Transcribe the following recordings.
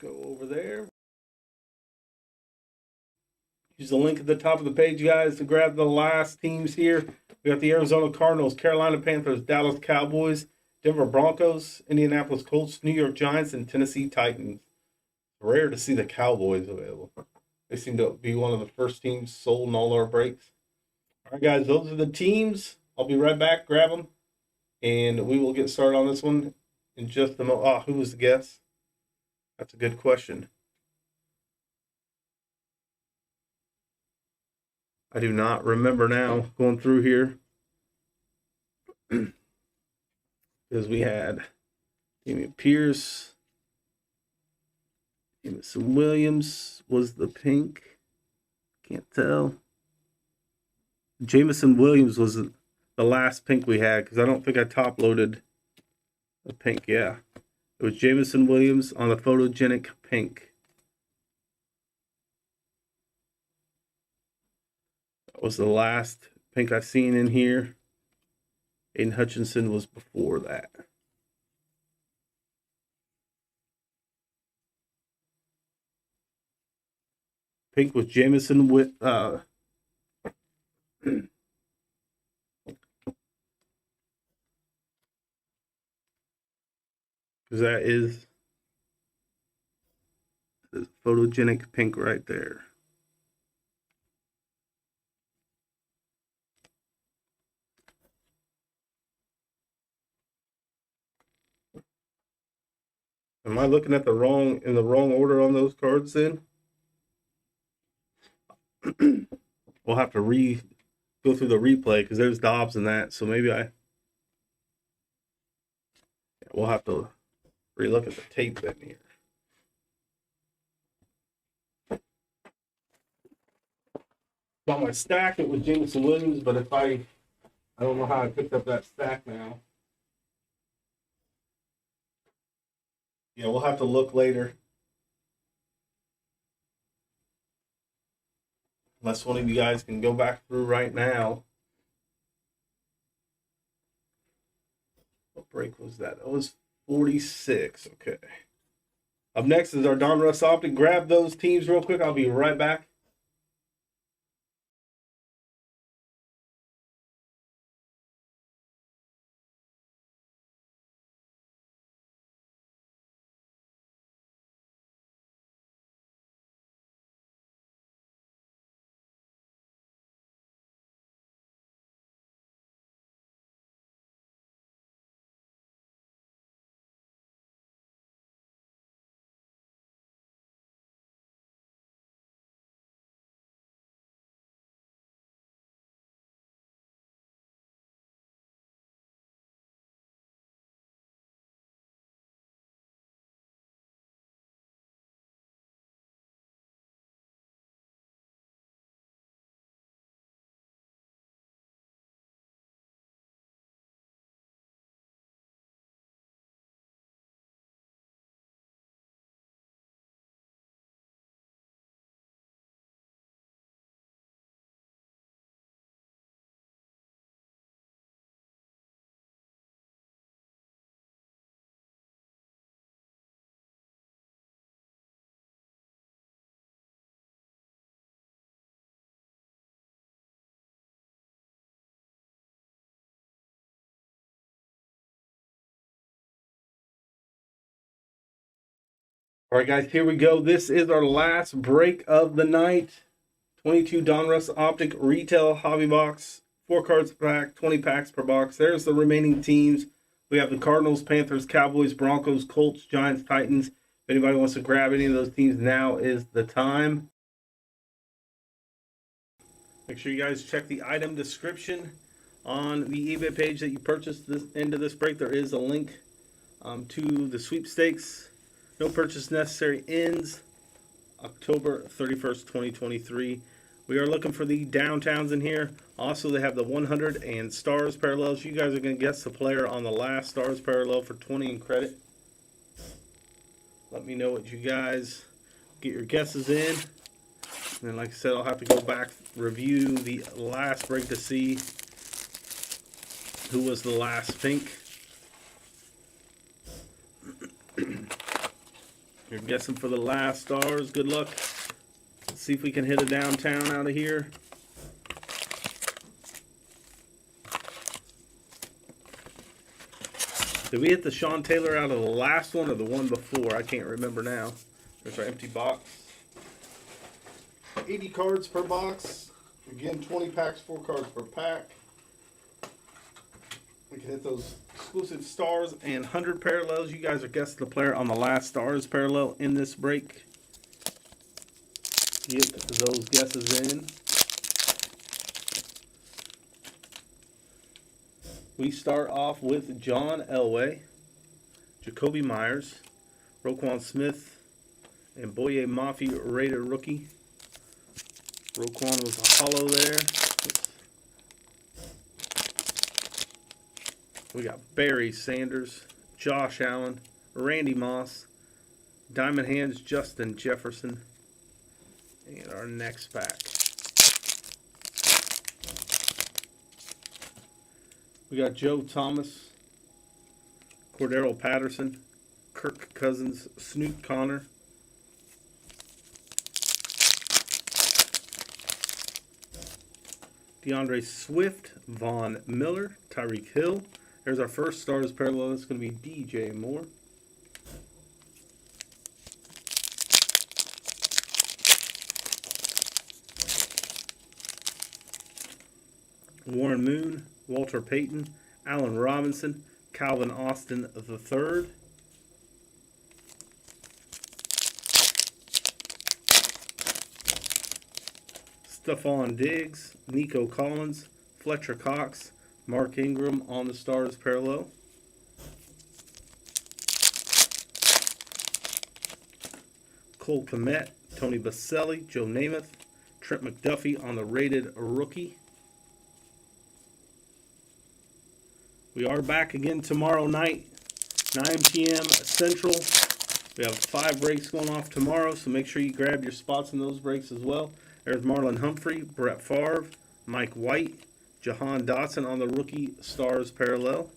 go over there. Use the link at the top of the page, guys, to grab the last teams here. We got the Arizona Cardinals, Carolina Panthers, Dallas Cowboys, Denver Broncos, Indianapolis Colts, New York Giants, and Tennessee Titans. Rare to see the Cowboys available. They seem to be one of the first teams sold in all our breaks. All right, guys, those are the teams. I'll be right back. Grab them, and we will get started on this one in just a moment. Who was the guess? That's a good question. I do not remember now going through here. Because we had Damian Pierce, Jameson Williams was the pink. Can't tell. Jameson Williams was the last pink we had because I don't think I top loaded the pink. Yeah, it was Jameson Williams on the photogenic pink. That was the last pink I've seen in here. Aiden Hutchinson was before that. Pink was Jameson with because that is the photogenic pink right there. Am I looking at the wrong order on those cards then? We'll have to go through the replay because there's Dobbs in that, so maybe we'll have to relook at the tape then here. On my stack, it was Jameson Williams, but if I don't know how I picked up that stack now. Yeah, we'll have to look later. Unless one of you guys can go back through right now. What break was that? That was 46. Okay. Up next is our Donruss Optic. Grab those teams real quick. I'll be right back. All right, guys, here we go. This is our last break of the night. 22 Donruss Optic Retail Hobby Box. 4 cards pack, 20 packs per box. There's the remaining teams. We have the Cardinals, Panthers, Cowboys, Broncos, Colts, Giants, Titans. If anybody wants to grab any of those teams, now is the time. Make sure you guys check the item description on the eBay page that you purchased this into this break. There is a link to the sweepstakes. No purchase necessary. Ends October 31st, 2023. We are looking for the downtowns in here. Also, they have the 100 and stars parallels. You guys are going to guess the player on the last stars parallel for 20 in credit. Let me know what you guys get your guesses in. And like I said, I'll have to go back, review the last break to see who was the last pink. You're guessing for the last stars. Good luck. Let's see if we can hit a downtown out of here. Did we hit the Sean Taylor out of the last one or the one before? I can't remember now. There's our empty box. 80 cards per box. Again, 20 packs, 4 cards per pack. We can hit those exclusive stars and 100 parallels. You guys are guessing the player on the last stars parallel in this break. Get those guesses in. We start off with John Elway, Jacoby Myers, Roquan Smith, and Boye Mafe rated rookie. Roquan was a hollow there. We got Barry Sanders, Josh Allen, Randy Moss, Diamond Hands Justin Jefferson, and our next pack. We got Joe Thomas, Cordero Patterson, Kirk Cousins, Snoop Connor, DeAndre Swift, Von Miller, Tyreek Hill. There's our first stars parallel. It's going to be DJ Moore. Warren Moon, Walter Payton, Allen Robinson, Calvin Austin III. Stephon Diggs, Nico Collins, Fletcher Cox, Mark Ingram on the stars parallel. Cole Kmet, Tony Baselli, Joe Namath, Trent McDuffie on the rated rookie. We are back again tomorrow night, 9 p.m. Central. We have 5 breaks going off tomorrow, so make sure you grab your spots in those breaks as well. There's Marlon Humphrey, Brett Favre, Mike White, Jahan Dotson on the rookie stars parallel.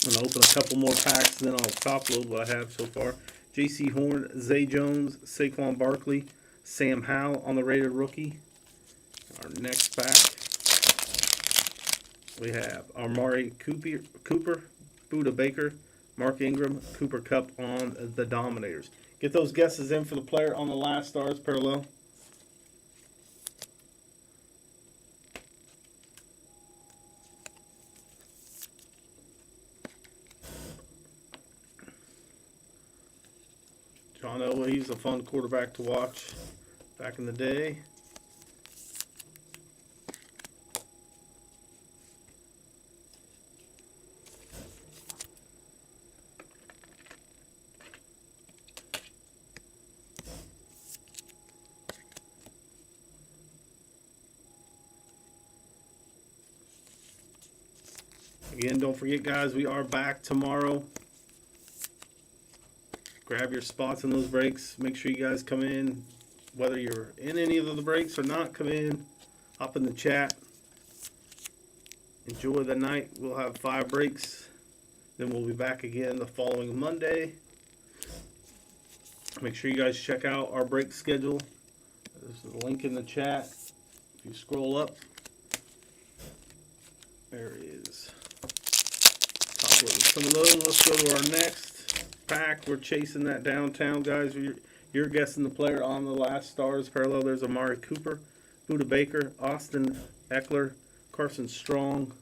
I'm going to open a couple more packs, and then I'll top load what I have so far. J.C. Horn, Zay Jones, Saquon Barkley, Sam Howell on the rated rookie. Our next pack, we have Amari Cooper, Buda Baker, Mark Ingram, Cooper Kupp on the Dominators. Get those guesses in for the player on the last stars parallel. John Elway, he's a fun quarterback to watch back in the day. Again, don't forget, guys, we are back tomorrow. Grab your spots in those breaks. Make sure you guys come in. Whether you're in any of the breaks or not, come in. Hop in the chat. Enjoy the night. We'll have 5 breaks. Then we'll be back again the following Monday. Make sure you guys check out our break schedule. There's a link in the chat. If you scroll up, there it is. Top load some of those. Let's go to our next pack. We're chasing that downtown, guys. You're guessing the player on the last stars parallel. There's Amari Cooper, Buda Baker, Austin Eckler, Carson Strong,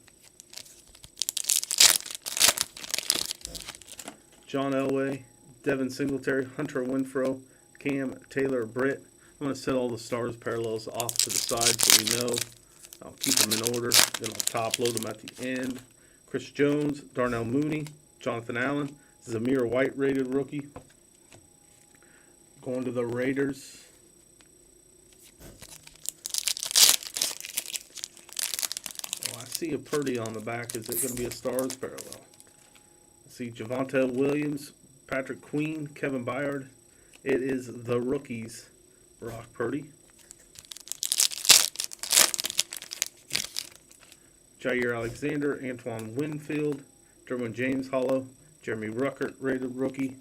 John Elway, Devin Singletary, Hunter Winfrow, Cam Taylor Britt. I'm going to set all the stars parallels off to the side so we know. I'll keep them in order. Then I'll top load them at the end. Chris Jones, Darnell Mooney, Jonathan Allen, Zamir White rated rookie. Going to the Raiders. Oh, I see a Purdy on the back. Is it going to be a stars parallel? I see Javonte Williams, Patrick Queen, Kevin Byard. It is the rookies. Brock Purdy. Jair Alexander, Antoine Winfield, Derwin James Hollow, Jeremy Ruckert rated rookie.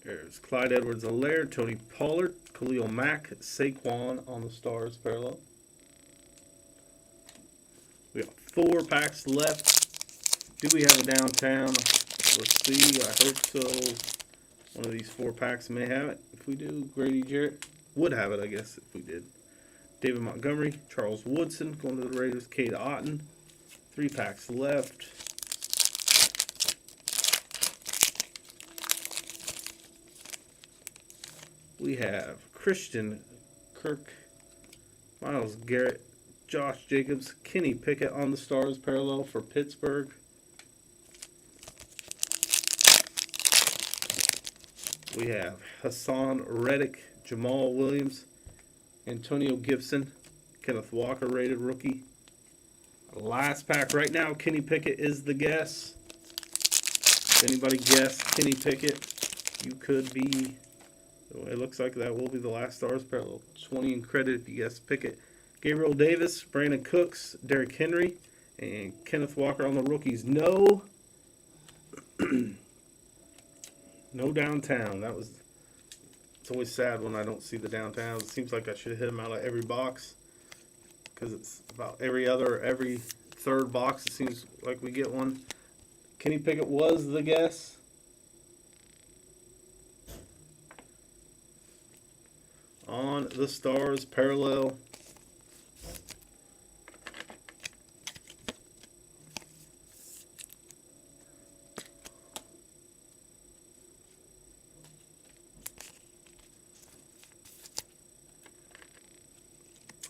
There's Clyde Edwards-Helaire, Tony Pollard, Khalil Mack, Saquon on the Stars parallel. We got 4 packs left. Do we have a downtown? Let's see. I hope so. One of these 4 packs may have it. If we do, Grady Jarrett would have it, I guess, if we did. David Montgomery, Charles Woodson going to the Raiders, Cade Otton. 3 packs left. We have Christian Kirk, Myles Garrett, Josh Jacobs, Kenny Pickett on the Stars parallel for Pittsburgh. We have Hassan Reddick, Jamal Williams, Antonio Gibson, Kenneth Walker rated rookie. Last pack right now, Kenny Pickett is the guess. If anybody guessed Kenny Pickett, you could be. It looks like that will be the last Stars parallel. 20 in credit if you guess Pickett. Gabriel Davis, Brandon Cooks, Derrick Henry, and Kenneth Walker on the rookies. No, no downtown. It's always sad when I don't see the downtown. It seems like I should have hit them out of every box because it's about every third box. It seems like we get one. Kenny Pickett was the guess. On the Stars parallel.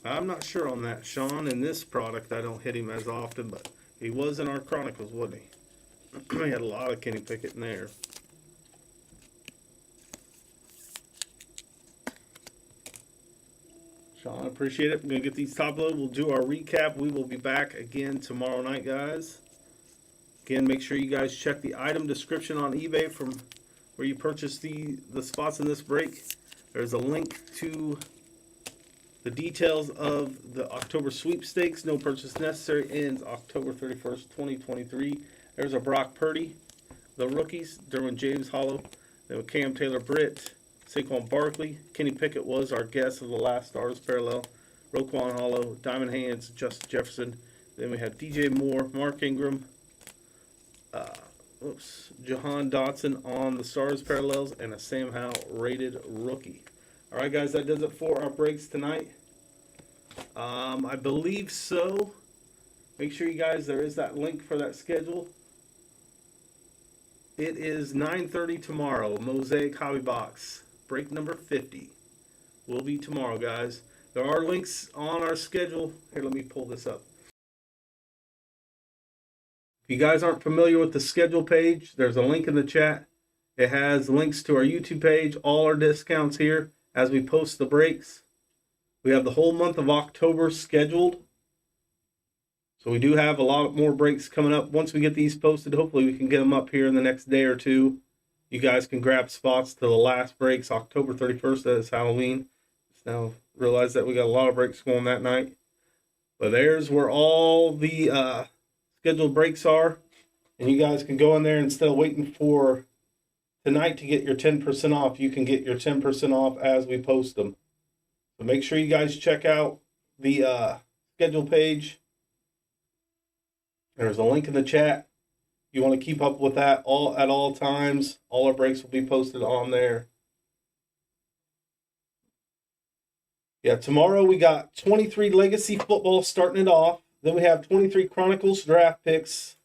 I'm not sure on that, Sean. In this product, I don't hit him as often, but he was in our Chronicles, wasn't he? We had a lot of Kenny Pickett in there. Sean, I appreciate it. I'm going to get these top loaded. We'll do our recap. We will be back again tomorrow night, guys. Again, make sure you guys check the item description on eBay from where you purchase the spots in this break. There's a link to the details of the October sweepstakes. No purchase necessary. Ends October 31st, 2023. There's a Brock Purdy. The rookies, Derwin James Hollow. Then with Cam Taylor-Britt, Saquon Barkley. Kenny Pickett was our guest of the last Stars parallel. Roquan Hollow, Diamond Hands, Justin Jefferson. Then we have DJ Moore, Mark Ingram, Jahan Dotson on the Stars parallels, and a Sam Howell rated rookie. All right, guys, that does it for our breaks tonight. I believe so. Make sure you guys, there is that link for that schedule. It is 9:30 tomorrow. Mosaic Hobby Box. Break number 50 will be tomorrow, guys. There are links on our schedule. Here, let me pull this up. If you guys aren't familiar with the schedule page, there's a link in the chat. It has links to our YouTube page, all our discounts here as we post the breaks. We have the whole month of October scheduled. So we do have a lot more breaks coming up. Once we get these posted, hopefully we can get them up here in the next day or two. You guys can grab spots to the last breaks, October 31st. That is Halloween. Just now realize that we got a lot of breaks going that night. But there's where all the scheduled breaks are. And you guys can go in there instead of waiting for tonight to get your 10% off. You can get your 10% off as we post them. So make sure you guys check out the schedule page. There's a link in the chat. You want to keep up with that at all times. All our breaks will be posted on there. Yeah, tomorrow we got 23 Legacy Football starting it off. Then we have 23 Chronicles draft picks,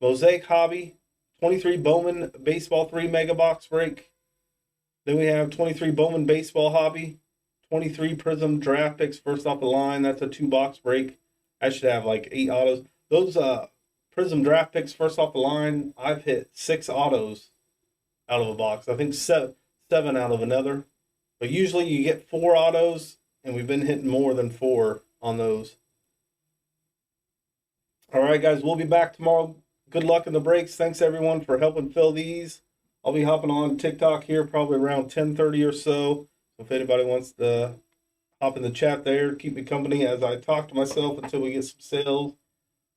Mosaic Hobby, 23 Bowman Baseball 3 Mega Box break. Then we have 23 Bowman Baseball Hobby, 23 Prism draft picks first off the line. That's a 2-box break. I should have like 8 autos. Those Prism draft picks first off the line, I've hit 6 autos out of a box. I think 7 out of another. But usually you get 4 autos, and we've been hitting more than 4 on those. All right, guys, we'll be back tomorrow. Good luck in the breaks. Thanks, everyone, for helping fill these. I'll be hopping on TikTok here probably around 10:30 or so. So if anybody wants to hop in the chat there, keep me company as I talk to myself until we get some sales.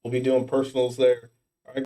We'll be doing personals there.